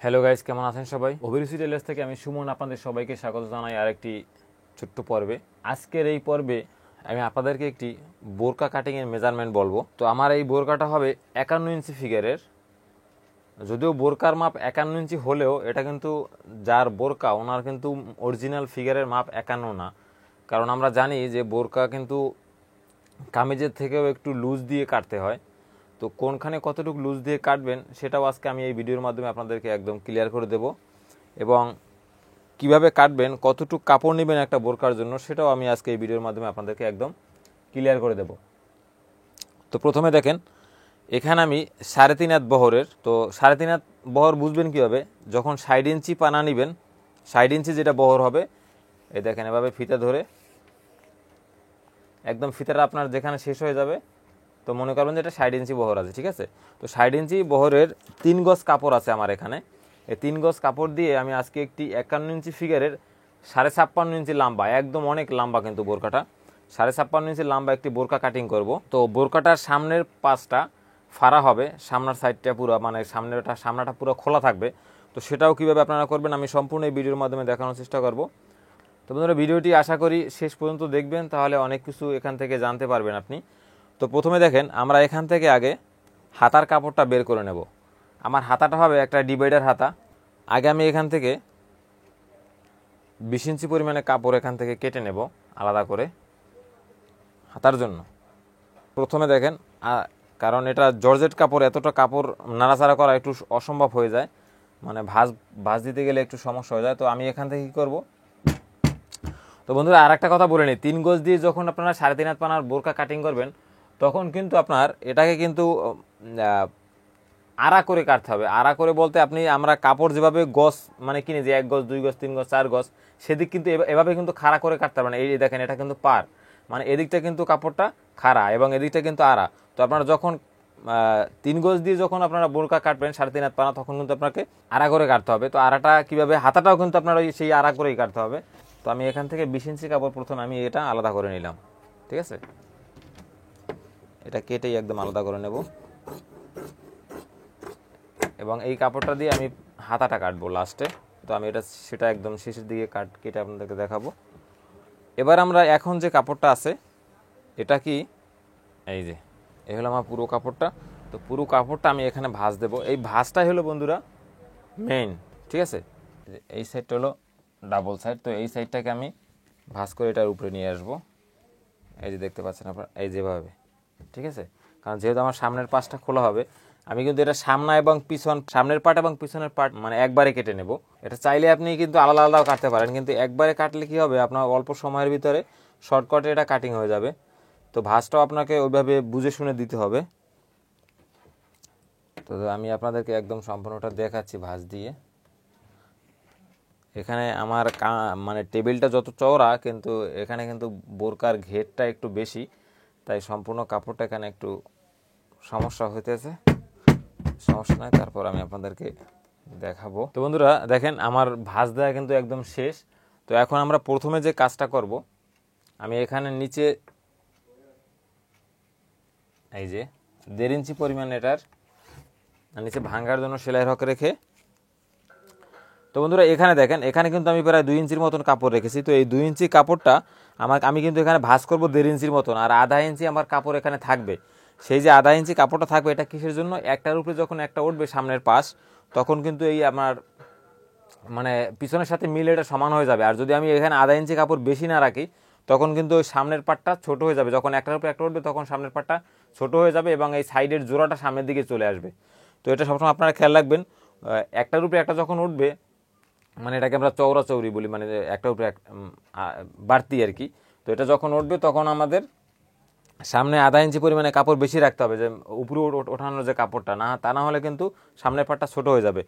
Hello guys, কেমন আছেন সবাই? অভিরুচি টেলার্স থেকে আমি সুমন আপনাদের সবাইকে স্বাগত জানাই আরেকটি ছোট্ট পর্বে। আজকের এই পর্বে আমি আপনাদেরকে একটি বোরকা কাটিংয়ের মেজারমেন্ট বলবো। তো আমার এই বোরকাটা হবে 51 ইঞ্চি ফিগারের। যদিও বোরকার মাপ 51 ইঞ্চি হলেও এটা কিন্তু যার বোরকা ওনার কিন্তু অরিজিনাল ফিগারের মাপ 51 না, কারণ আমরা জানি যে বোরকা কিন্তু কামিজের থেকেও একটু লুজ দিয়ে কাটতে হয়। তো কোনখানে কতটুকু লুজ দিয়ে কাটবেন সেটাও আজকে আমি এই ভিডিওর মাধ্যমে আপনাদেরকে একদম ক্লিয়ার করে দেব, এবং কিভাবে কাটবেন, কতটুকু কাপড় নেবেন একটা বোরকার জন্য সেটাও আমি আজকে এই ভিডিওর মাধ্যমে আপনাদেরকে একদম ক্লিয়ার করে দেব। তো প্রথমে দেখেন, এখানে আমি 3.5 হাত বহরের, তো 3.5 হাত বহর বুঝবেন কীভাবে, যখন 60 ইঞ্চি পানা নেবেন, 60 ইঞ্চি যেটা বহর হবে, এই দেখেন এভাবে ফিতা ধরে একদম ফিতাটা আপনার যেখানে শেষ হয়ে যাবে, তো মনে করবেন যে এটা 60 ইঞ্চি বহর আছে, ঠিক আছে। তো 60 ইঞ্চি বহরের 3 গজ কাপড় আছে আমার এখানে। এই 3 গজ কাপড় দিয়ে আমি আজকে একটি 51 ইঞ্চি ফিগারের 56.5 ইঞ্চি লম্বা, একদম অনেক লম্বা কিন্তু বোরকাটা, 56.5 ইঞ্চি লম্বা একটি বোরকা কাটিং করব। তো বোরকাটার সামনের পাশটা ফাড়া হবে, সামনের সাইডটা পুরো মানে সামনাটা পুরো খোলা থাকবে। তো সেটাও কীভাবে আপনারা করবেন আমি সম্পূর্ণ এই ভিডিওর মাধ্যমে দেখানোর চেষ্টা করব। তো বন্ধুরা, ভিডিওটি আশা করি শেষ পর্যন্ত দেখবেন, তাহলে অনেক কিছু এখান থেকে জানতে পারবেন আপনি। তো প্রথমে দেখেন, আমরা এখান থেকে আগে হাতার কাপড়টা বের করে নেব। আমার হাতাটা হবে একটা ডিভাইডার হাতা। আগে আমি এখান থেকে 20 ইঞ্চি পরিমাণে কাপড় এখান থেকে কেটে নেব আলাদা করে হাতার জন্য। প্রথমে দেখেন, কারণ এটা জর্জেট কাপড়, এতটা কাপড় নাড়াচাড়া করা একটু অসম্ভব হয়ে যায়, মানে ভাঁজ দিতে গেলে একটু সমস্যা হয়ে যায়। তো আমি এখান থেকে কী করব, তো বন্ধুরা আর একটা কথা বলে নিই, 3 গজ দিয়ে যখন আপনারা 3.5 হাত পানার বোরকা কাটিং করবেন, তখন কিন্তু আপনার এটাকে কিন্তু আড়া করে কাটতে হবে। আড়া করে বলতে আমরা কাপড় যেভাবে গজ মানে কিনে যে 1 গজ 2 গজ 3 গজ 4 গজ, সেদিক কিন্তু এভাবে কিন্তু খাড়া করে কাটতে হবে না। এই দেখেন, এটা কিন্তু পার, মানে এদিকটা কিন্তু কাপড়টা খাড়া এবং এদিকটা কিন্তু আড়া। তো আপনারা যখন 3 গজ দিয়ে যখন আপনারা বোরকা কাটবেন 3.5 হাত পানা, তখন কিন্তু আপনাকে আড়া করে কাটতে হবে। তো আড়াটা কীভাবে, হাতাটাও কিন্তু আপনার সেই আড়া করেই কাটতে হবে। তো আমি এখান থেকে 20 ইঞ্চি কাপড় প্রথমে আমি এটা আলাদা করে নিলাম, ঠিক আছে। এটা কেটেই একদম আলাদা করে নেব, এবং এই কাপড়টা দিয়ে আমি হাতাটা কাটবো লাস্টে। তো আমি সেটা একদম শেষের দিকে কেটে আপনাদেরকে দেখাবো। এবার আমরা এখন যে কাপড়টা আছে, এটা কি, এই যে এই হলো আমার পুরো কাপড়টা। তো পুরো কাপড়টা আমি এখানে ভাঁজ দেবো। এই ভাঁজটাই হলো বন্ধুরা মেইন, ঠিক আছে। এই সাইডটা হলো ডাবল সাইড, তো এই সাইডটাকে আমি ভাঁজ করে এটার উপরে নিয়ে আসবো। এই যে দেখতে পাচ্ছেন আপনারা, এই যেভাবে, ঠিক আছে। কারণ যেহেতু আমার সামনের পাশটা খোলা হবে, আমি কিন্তু এটা সামনে এবং পিছন, সামনের পার্ট এবং পিছনের পার্ট মানে একবারে কেটে নেব। এটা চাইলে আপনি কিন্তু আলাদা আলাদাও কাটতে পারেন, কিন্তু একবারে কাটলে কি হবে, আপনার অল্প সময়ের ভিতরে শর্টকাটে এটা কাটিং হয়ে যাবে। তো ভাঁজটাও আপনাকে ওইভাবে বুঝে শুনে দিতে হবে। তো আমি আপনাদেরকে একদম সম্পূর্ণটা দেখাচ্ছি ভাঁজ দিয়ে। এখানে আমার মানে টেবিলটা যত চওড়া, কিন্তু এখানে কিন্তু বোরকার ঘেরটা একটু বেশি, তাই সম্পূর্ণ কাপড়টা এখানে একটু সমস্যা হইতেছে। সমস্যা নয়, তারপর আমি আপনাদেরকে দেখাবো। তো বন্ধুরা দেখেন, আমার ভাঁজ দেওয়া কিন্তু একদম শেষ। তো এখন আমরা প্রথমে যে কাজটা করব, আমি এখানে নিচে এই যে 1.5 ইঞ্চি পরিমাণ এটার নিচে ভাঙার জন্য সেলাই রক রেখে, তো বন্ধুরা এখানে দেখেন, এখানে কিন্তু আমি প্রায় 2 ইঞ্চির মতন কাপড় রেখেছি। তো এই 2 ইঞ্চি কাপড়টা আমি কিন্তু এখানে ভাঁজ করব 1.5 ইঞ্চির মতন, আর 1/2 ইঞ্চি আমার কাপড় এখানে থাকবে। সেই যে 1/2 ইঞ্চি কাপড়টা থাকবে, এটা কিসের জন্য, একটার উপরে যখন একটা উঠবে সামনের পাশ, তখন কিন্তু এই আমার মানে পিছনের সাথে মিলে এটা সমান হয়ে যাবে। আর যদি আমি এখানে 1/2 ইঞ্চি কাপড় বেশি না রাখি, তখন কিন্তু ওই সামনের পাটটা ছোট হয়ে যাবে। যখন একটার উপরে একটা উঠবে, তখন সামনের পাটটা ছোট হয়ে যাবে এবং এই সাইডের জোড়াটা সামনের দিকে চলে আসবে। তো এটা সবসময় আপনারা খেয়াল রাখবেন, একটার উপরে একটা যখন উঠবে, মানে এটাকে আমরা চৌরি বলি, মানে একটা উপরে বাড়তি আর কি। তো এটা যখন উঠবে, তখন আমাদের সামনে 1/2 ইঞ্চি পরিমাণে কাপড় বেশি রাখতে হবে, যে উপরে ওঠানোর যে কাপড়টা, তা না হলে কিন্তু সামনের পাটটা ছোট হয়ে যাবে।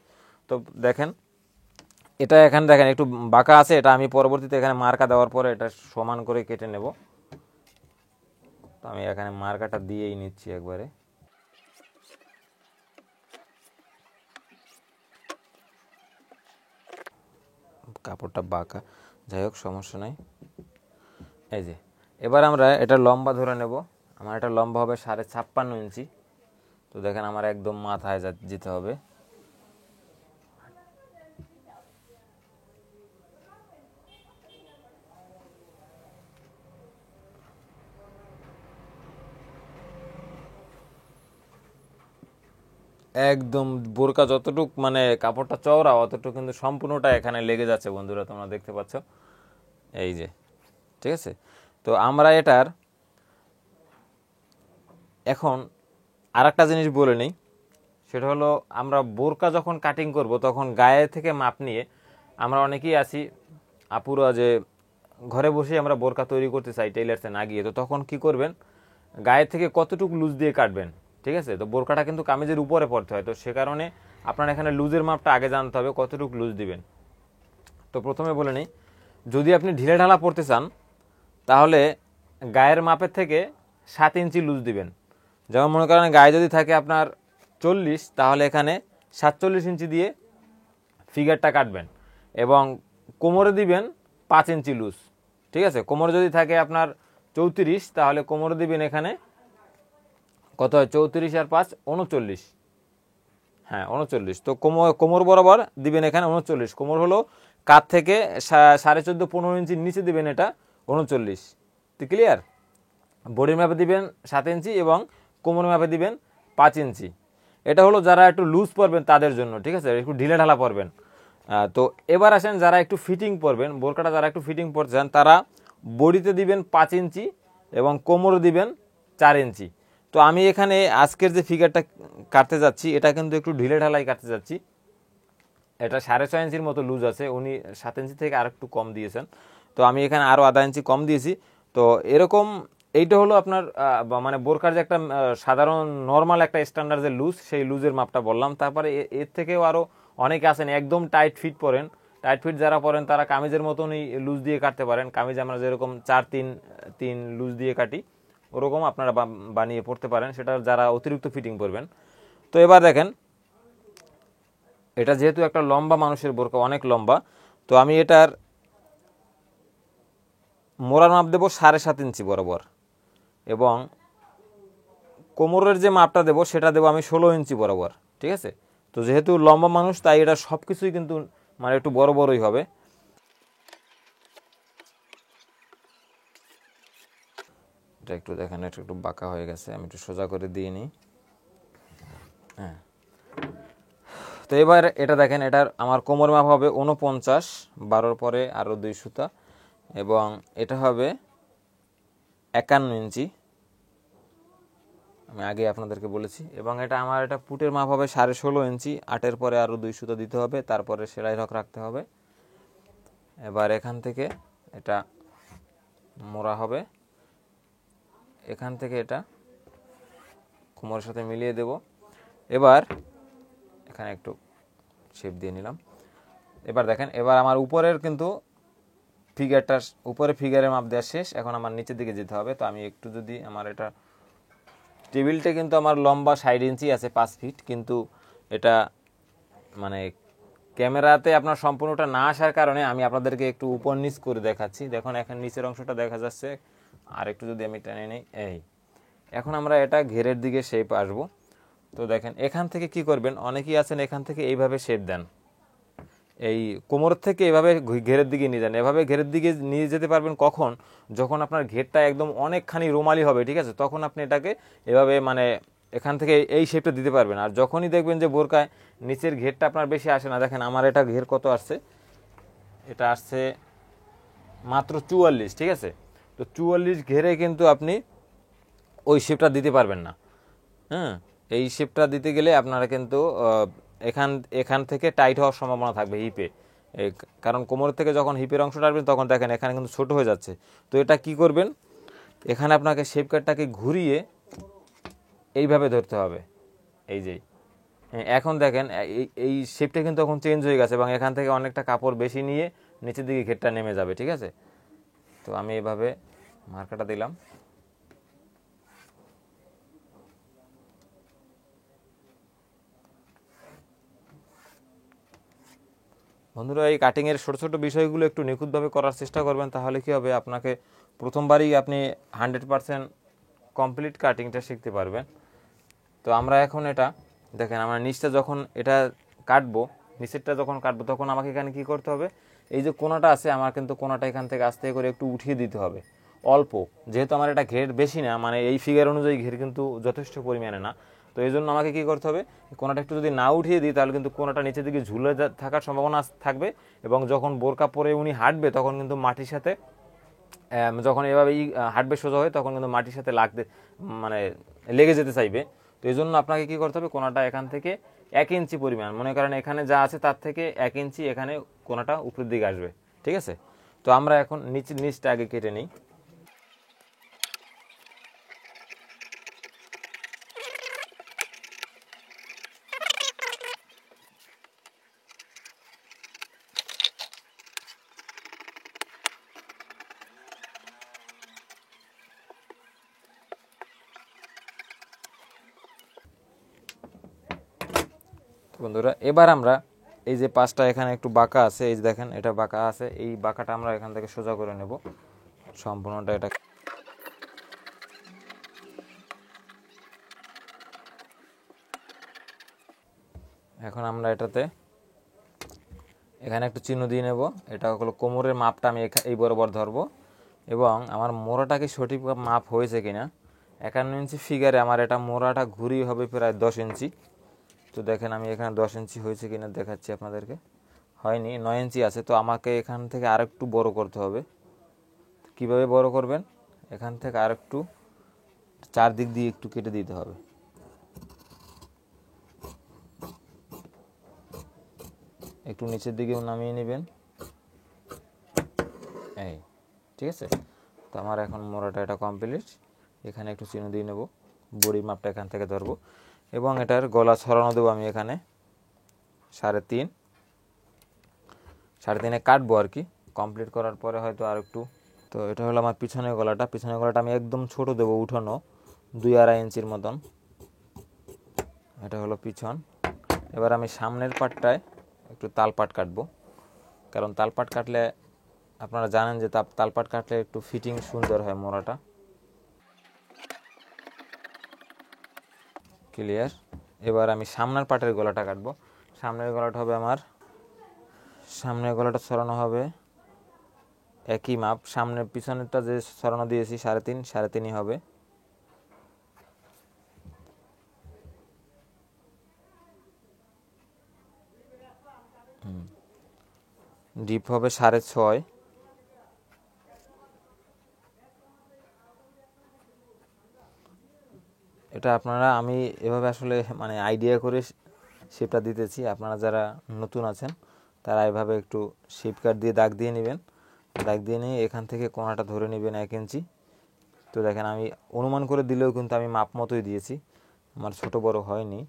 তো দেখেন, এটা এখানে দেখেন একটু বাঁকা আছে, এটা আমি পরবর্তীতে এখানে মার্কা দেওয়ার পরে এটা সমান করে কেটে নেব। তো আমি এখানে মার্কাটা দিয়েই নিচ্ছি একবারে। কাপড়টা বাঁকা, যাই হোক সমস্যা নাই। এই যে এবার আমরা এটা লম্বা ধরে নেব। আমার এটা লম্বা হবে 56.5 ইঞ্চি। তো দেখেন আমার একদম মাথায় যেতে হবে, একদম বোরকা যতটুক মানে কাপড়টা চওড়া অতটুকু কিন্তু সম্পূর্ণটা এখানে লেগে যাচ্ছে বন্ধুরা, তোমরা দেখতে পাচ্ছ এই যে, ঠিক আছে। তো আমরা এটার এখন আরেকটা জিনিস বলে নিই, সেটা হলো আমরা বোরকা যখন কাটিং করব তখন গায়ে থেকে মাপ নিয়ে, আমরা অনেকেই আছি আপুরা যে ঘরে বসে আমরা বোরকা তৈরি করতে চাই টেইলার্সে না গিয়ে, তো তখন কি করবেন, গায়ে থেকে কতটুকু লুজ দিয়ে কাটবেন, ঠিক আছে। তো বোরকাটা কিন্তু কামিজের উপরে পড়তে হয়, তো সে কারণে আপনার এখানে লুজের মাপটা আগে জানতে হবে কতটুকু লুজ দিবেন। তো প্রথমে বলে নিই, যদি আপনি ঢিলে ঢালা পড়তে চান তাহলে গায়ের মাপের থেকে 7 ইঞ্চি লুজ দিবেন। যেমন মনে করেন গায়ে যদি থাকে আপনার 40, তাহলে এখানে 47 ইঞ্চি দিয়ে ফিগারটা কাটবেন এবং কোমরে দিবেন 5 ইঞ্চি লুজ, ঠিক আছে। কোমরে যদি থাকে আপনার 34, তাহলে কোমরে দিবেন এখানে কত হয়, 34 আর 5 39, হ্যাঁ 39। তো কোমর বরাবর দিবেন এখানে 39, কোমর হলো কাঁধ থেকে 14.5-15 ইঞ্চির নিচে দিবেন এটা 39, তো ক্লিয়ার। বডির ম্যাপে দিবেন 7 ইঞ্চি এবং কোমর ম্যাপে দিবেন 5 ইঞ্চি। এটা হলো যারা একটু লুজ পরবেন তাদের জন্য, ঠিক আছে, একটু ঢিলে ঢালা পরবেন। তো এবার আসেন যারা একটু ফিটিং পরবেন, বোরকাটা যারা একটু ফিটিং পরতে চান তারা বডিতে দিবেন 5 ইঞ্চি এবং কোমরে দিবেন 4 ইঞ্চি। তো আমি এখানে আজকের যে ফিগারটা কাটতে যাচ্ছি এটা কিন্তু একটু ঢিলে ঢালাই কাটতে যাচ্ছি। এটা 6.5 ইঞ্চির মতো লুজ আছে, উনি 7 ইঞ্চি থেকে আর একটু কম দিয়েছেন, তো আমি এখানে আরও আধা ইঞ্চি কম দিয়েছি। তো এরকম এইটা হলো আপনার মানে বোরকার যে একটা সাধারণ নর্মাল একটা স্ট্যান্ডার্ড যে লুজ, সেই লুজের মাপটা বললাম। তারপরে এর থেকেও আরও অনেকে আছেন একদম টাইট ফিট পরেন, টাইট ফিট যারা পরেন তারা কামিজের মতনই লুজ দিয়ে কাটতে পারেন। কামিজ আমরা যেরকম 4-3-3 লুজ দিয়ে কাটি ওরকম আপনারা বানিয়ে পড়তে পারেন, সেটা যারা অতিরিক্ত ফিটিং পরবেন। তো এবার দেখেন, এটা যেহেতু একটা লম্বা মানুষের বোরকা, অনেক লম্বা, তো আমি এটার মোড়ার মাপ দেবো 7.5 ইঞ্চি বরাবর এবং কোমরের যে মাপটা দেবো সেটা দেবো আমি 16 ইঞ্চি বরাবর, ঠিক আছে। তো যেহেতু লম্বা মানুষ তাই এটা সব কিছুই কিন্তু মানে একটু বড় বড়ই হবে। এটা একটু দেখেন, এটা একটু বাঁকা হয়ে গেছে, আমি একটু সোজা করে দিয়ে নিই। হ্যাঁ, তো এবার এটা দেখেন, এটার আমার কোমর মাপ হবে 49, 12 পরে আরও 2 সুতা, এবং এটা হবে 51 ইঞ্চি, আমি আগে আপনাদেরকে বলেছি। এবং এটা আমার এটা পুটের মাপ হবে 16.5 ইঞ্চি, 8-এর পরে আরও 2 সুতা দিতে হবে, তারপরে সেলাই রক রাখতে হবে। এবার এখান থেকে এটা মোড়া হবে, এখান থেকে এটা কোমরের সাথে মিলিয়ে দেব। এবার এখানে একটু শেপ দিয়ে নিলাম। এবার দেখেন, এবার আমার উপরের কিন্তু ফিগারটা, উপরে ফিগারের মাপ দেওয়া শেষ, এখন আমার নিচের দিকে যেতে হবে। তো আমি একটু যদি আমার এটা টেবিলটা কিন্তু আমার লম্বা 60 ইঞ্চি আছে, 5 ফিট, কিন্তু এটা মানে ক্যামেরাতে আপনার সম্পূর্ণটা না আসার কারণে আমি আপনাদেরকে একটু উপর নিচ করে দেখাচ্ছি। দেখুন এখন নিচের অংশটা দেখা যাচ্ছে, আর একটু যদি আমি টেনে নিই, এই এখন আমরা এটা ঘেরের দিকে শেপ আসবো। তো দেখেন এখান থেকে কি করবেন, অনেকেই আছেন এখান থেকে এইভাবে শেপ দেন, এই কোমর থেকে এভাবে ঘেরের দিকে নিয়ে যান। এভাবে ঘেরের দিকে নিয়ে যেতে পারবেন কখন, যখন আপনার ঘেরটা একদম অনেকখানি রুমালি হবে, ঠিক আছে, তখন আপনি এটাকে এভাবে মানে এখান থেকে এই শেপটা দিতে পারবেন। আর যখনই দেখবেন যে বোরকায় নিচের ঘেরটা আপনার বেশি আসে না, দেখেন আমার এটা ঘের কত আসছে, এটা আসছে মাত্র 44, ঠিক আছে। তো 44 ঘেরে কিন্তু আপনি ওই শেপটা দিতে পারবেন না। হ্যাঁ, এই শেপটা দিতে গেলে আপনারা কিন্তু এখান থেকে টাইট হওয়ার সম্ভাবনা থাকবে হিপে, কারণ কোমর থেকে যখন হিপের অংশটা আসবেন তখন দেখেন এখানে কিন্তু ছোট হয়ে যাচ্ছে। তো এটা কি করবেন, এখানে আপনাকে শেপ কাটটাকে ঘুরিয়ে এইভাবে ধরতে হবে, এই যে এখন দেখেন এই শেপটা কিন্তু এখন চেঞ্জ হয়ে গেছে এবং এখান থেকে অনেকটা কাপড় বেশি নিয়ে নিচের দিকে ঘেরটা নেমে যাবে, ঠিক আছে। তো আমি এভাবে মার্কাটা দিলাম। বন্ধুরা এই কাটিংয়ের ছোটো ছোটো বিষয়গুলো একটু নিখুঁতভাবে করার চেষ্টা করবেন, তাহলে কি হবে, আপনাকে প্রথমবারই আপনি 100% কমপ্লিট কাটিংটা শিখতে পারবেন। তো আমরা এখন এটা দেখেন, আমরা নিচটা যখন এটা কাটবো, নিচেরটা যখন কাটবো তখন আমাকে এখানে কি করতে হবে, এই যে কোনাটা আছে আমার কিন্তু কোনাটা এখান থেকে আস্তে করে একটু উঠিয়ে দিতে হবে অল্প, যেহেতু আমার এটা ঘের বেশি না, মানে এই ফিগার অনুযায়ী ঘের কিন্তু যথেষ্ট পরিমাণে না, তো এই জন্য আমাকে কী করতে হবে, কোনাটা একটু যদি না উঠিয়ে দিই তাহলে কিন্তু কোনাটা নিচের দিকে ঝুলে থাকার সম্ভাবনা থাকবে, এবং যখন বোরকা পরে উনি হাঁটবে তখন কিন্তু মাটির সাথে যখন এভাবেই হাঁটবে সোজা হয়ে তখন কিন্তু মাটির সাথে লাগতে মানে লেগে যেতে চাইবে। তো এই জন্য আপনাকে কী করতে হবে, কোনাটা এখান থেকে 1 ইঞ্চি পরিমাণ, মনে করেন এখানে যা আছে তার থেকে 1 ইঞ্চি এখানে কোনাটা উপরের দিকে আসবে, ঠিক আছে। তো আমরা এখন নিচটা আগে কেটে নিই। বন্ধুরা এবার আমরা এই যে পাশটা এখানে একটু বাঁকা আছে, এই যে দেখেন এটা বাঁকা আছে, এই বাঁকাটা আমরা এখান থেকে সোজা করে নেব সম্পূর্ণটা। এটা এখন আমরা এটাতে এখানে একটু চিহ্ন দিয়ে নেব। এটা হলো কোমরের মাপটা আমি এই বরাবর ধরবো, এবং আমার মোড়াটা কি সঠিক মাপ হয়েছে কিনা। 51 ইঞ্চি ফিগারে আমার এটা মোড়াটা ঘুরি হবে প্রায় 10 ইঞ্চি। তো দেখেন আমি এখানে 10 ইঞ্চি হয়েছে কিনা দেখাচ্ছি আপনাদেরকে। হয়নি, 9 ইঞ্চি আছে। তো আমাকে এখান থেকে আরেকটু বড় করতে হবে। কিভাবে বড় করবেন, এখান থেকে আরেকটু চারদিক দিয়ে একটু কেটে দিতে হবে। একটু নিচের দিকেও নামিয়ে নেবেন, এই ঠিক আছে। তো আমার এখন মোড়াটা এটা কমপ্লিট। এখানে একটু চিহ্ন দিয়ে নেব, বড়ির মাপটা এখান থেকে ধরবো, এবং এটার গলা ছড়ানো দেবো আমি এখানে 3.5 3.5 কাটবো আর কি। কমপ্লিট করার পরে হয়তো আর একটু। তো এটা হলো আমার পিছনের গলাটা আমি একদম ছোট দেবো, উঠানো 2-2.5 ইঞ্চির মতন। এটা হলো পিছন। এবার আমি সামনের পাটটায় একটু তালপাট কাটবো, কারণ তালপাট কাটলে আপনারা জানেন যে তালপাট কাটলে একটু ফিটিং সুন্দর হয় মোড়াটা। ক্লিয়ার। এবার আমি সামনের পাটের গলাটা কাটবো। সামনের গলাটা হবে আমার, সামনের গলাটা ছড়ানো হবে একই মাপ। সামনের পিছনেরটা যে ছড়ানো দিয়েছি 3.5 হবে। ডিপ হবে 6.5। এটা আপনারা, আমি এভাবে আসলে মানে আইডিয়া করে শেপটা দিতেছি। আপনারা যারা নতুন আছেন তারা এভাবে একটু শেপ কাট দিয়ে দাগ দিয়ে নেবেন। দাগ দিয়ে নিয়ে এখান থেকে কোণাটা ধরে নেবেন 1 ইঞ্চি। তো দেখেন আমি অনুমান করে দিলেও কিন্তু আমি মাপ মতোই দিয়েছি, আমার ছোট বড় হয়নি।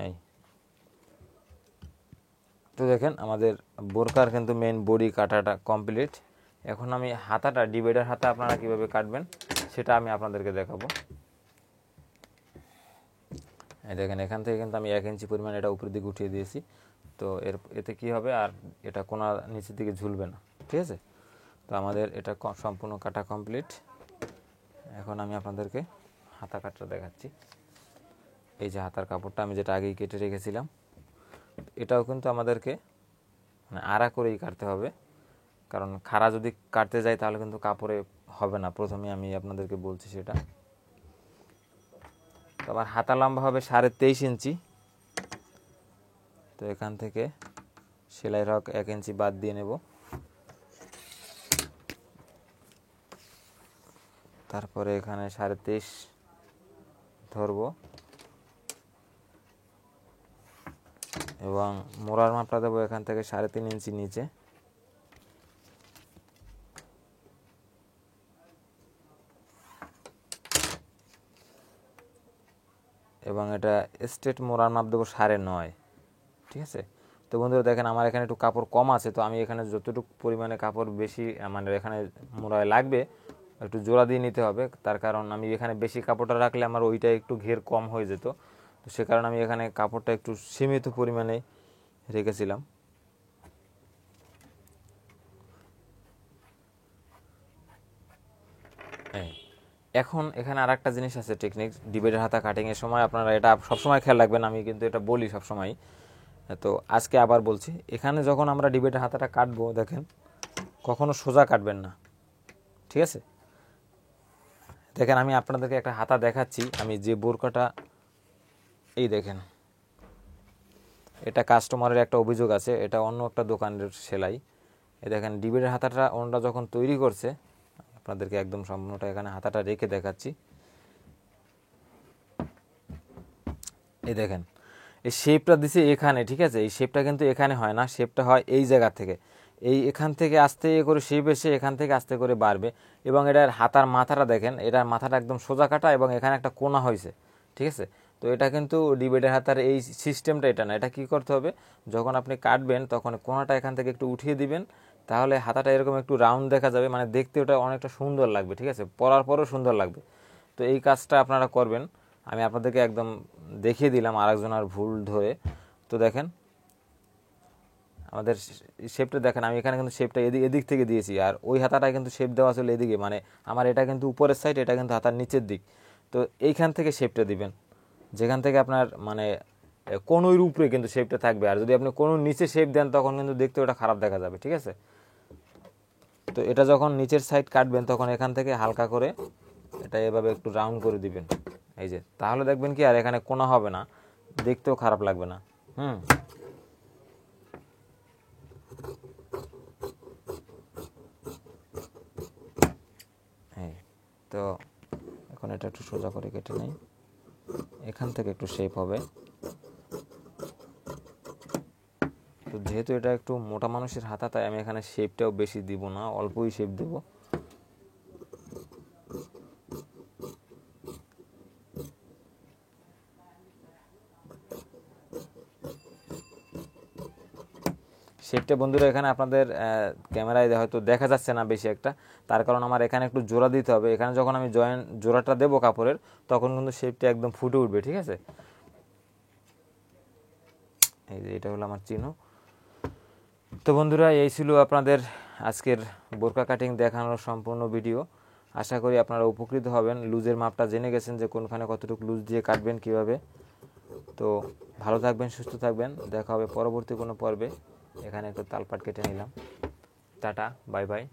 এই তো দেখেন আমাদের বোরকার কিন্তু মেন বডি কাটাটা কমপ্লিট। এখন আমি হাতাটা, ডিভাইডার হাতা আপনারা কিভাবে কাটবেন সেটা আমি আপনাদেরকে দেখাবো। এই দেখেন এখান থেকে কিন্তু আমি 1 ইঞ্চি পরিমাণ এটা উপরের দিকে উঠিয়ে দিয়েছি। তো এতে কি হবে, আর এটা কোণা নিচের দিকে ঝুলবে না, ঠিক আছে। তো আমাদের এটা সম্পূর্ণ কাটা কমপ্লিট। এখন আমি আপনাদেরকে হাতা কাটটা দেখাচ্ছি। এই যে হাতার কাপড়টা আমি যেটা আগেই কেটে রেখেছিলাম, এটাও কিন্তু আমাদেরকে মানে আড়া করেই কাটতে হবে, কারণ খাড়া যদি কাটতে যাই তাহলে কিন্তু কাপড়ে হবে না। প্রথমে আমি আপনাদেরকে বলছি সেটা। তো আমার হাতা লম্বা হবে 23.5 ইঞ্চি। তো এখান থেকে সেলাই রক 1 ইঞ্চি বাদ দিয়ে নেব। তারপরে এখানে 23.5 ধরবো, এবং মোড়ার মাপটা দেবো এখান থেকে 3.5 ইঞ্চি নিচে। এবং এটা স্ট্রেট মোড়ার মাপ দেবো 9.5, ঠিক আছে। তো বন্ধুরা দেখেন আমার এখানে একটু কাপড় কম আছে, তো আমি এখানে যতটুকু পরিমাণে কাপড় বেশি মানে এখানে মোড়ায় লাগবে একটু জোড়া দিয়ে নিতে হবে। তার কারণ আমি এখানে বেশি কাপড়টা রাখলে আমার ওইটা একটু ঘের কম হয়ে যেত। তো সে কারণে আমি এখানে কাপড়টা একটু সীমিত পরিমাণে রেখেছিলাম। এখন এখানে আর একটা জিনিস আছে টেকনিক, ডিভাইডার হাতা কাটিংয়ের সময় আপনারা এটা সবসময় খেয়াল রাখবেন, আমি কিন্তু এটা বলি সবসময়। তো আজকে আবার বলছি, এখানে যখন আমরা ডিবেটের হাতাটা কাটবো দেখেন কখনো সোজা কাটবেন না, ঠিক আছে? দেখেন আমি আপনাদেরকে একটা হাতা দেখাচ্ছি, আমি যে বোরকাটা, এই দেখেন এটা কাস্টমারের একটা অভিযোগ আছে, এটা অন্য একটা দোকানের সেলাই। এই দেখেন ডিবেটের হাতাটা ওনারা যখন তৈরি করছে, আপনাদেরকে একদম সম্পূর্ণটা এখানে হাতাটা রেখে দেখাচ্ছি। এই দেখেন এই শেপটা দিছে এখানে, ঠিক আছে? এই শেপটা কিন্তু এখানে হয় না, শেপটা হয় এই জায়গা থেকে, এখান থেকে আস্তে করে শেপ এসে এখান থেকে আস্তে করে বাড়বে। এবং এটার হাতার মাথাটা দেখেন, এটার মাথাটা একদম সোজা কাটা এবং এখানে একটা কোনা হয়েছে, ঠিক আছে? তো এটা কিন্তু ডিবেটের হাতার এই সিস্টেমটা এটা না, এটা কি করতে হবে, যখন আপনি কাটবেন তখন কোনাটা এখান থেকে একটু উঠিয়ে দিবেন, তাহলে হাতাটা এরকম একটু রাউন্ড দেখা যাবে, মানে দেখতে ওটা অনেকটা সুন্দর লাগবে, ঠিক আছে? পরার পরও সুন্দর লাগবে। তো এই কাজটা আপনারা করবেন, আমি আপনাদেরকে একদম দেখিয়ে দিলাম আরেকজনের ভুল ধরে। তো দেখেন আমাদের শেপটা দেখেন, আমি এখানে কিন্তু শেপটা এদিক থেকে দিয়েছি, আর ওই হাতাটা কিন্তু শেপ দেওয়া ছিল এদিকে, মানে আমার এটা কিন্তু উপরের সাইড, এটা কিন্তু হাতার নিচের দিক। তো এইখান থেকে শেপটা দিবেন, যেখান থেকে আপনার মানে কোনোর উপরে কিন্তু শেপটা থাকবে, আর যদি আপনি কোনো নিচে শেপ দেন তখন কিন্তু দেখতে ওটা খারাপ দেখা যাবে, ঠিক আছে? তো এটা যখন নিচের সাইড কাটবেন তখন এখান থেকে হালকা করে এটা এভাবে একটু রাউন্ড করে দিবেন, এই যে, তাহলে দেখবেন কি আর এখানে কোনা হবে না, দেখতেও খারাপ লাগবে না। এই তো এখন এটা একটু সোজা করে কেটে নেই, এখান থেকে একটু শেপ হবে। তো যেহেতু এটা একটু মোটা মানুষের হাতা, তাই আমি এখানে শেপটাও বেশি দিব না, অল্পই শেপ দেব। শেপটা বন্ধুরা এখানে আপনাদের ক্যামেরায় হয়তো দেখা যাচ্ছে না বেশি একটা, তার কারণ আমার এখানে একটু জোড়া দিতে হবে, এখানে যখন আমি জোড়াটা দেবো কাপড়ের তখন কিন্তু শেপটা একদম ফুটে উঠবে, ঠিক আছে? এই যে এটা হলো আমার চিহ্ন। তো বন্ধুরা এই ছিল আপনাদের আজকের বোরকা কাটিং দেখানোর সম্পূর্ণ ভিডিও। আশা করি আপনারা উপকৃত হবেন, লুজের মাপটা জেনে গেছেন যে কোনখানে কতটুকু লুজ দিয়ে কাটবেন কীভাবে। তো ভালো থাকবেন, সুস্থ থাকবেন, দেখা হবে পরবর্তী কোনো পর্বে। এখানে একটু তালপাট কেটে নিলাম। Tata, bye bye.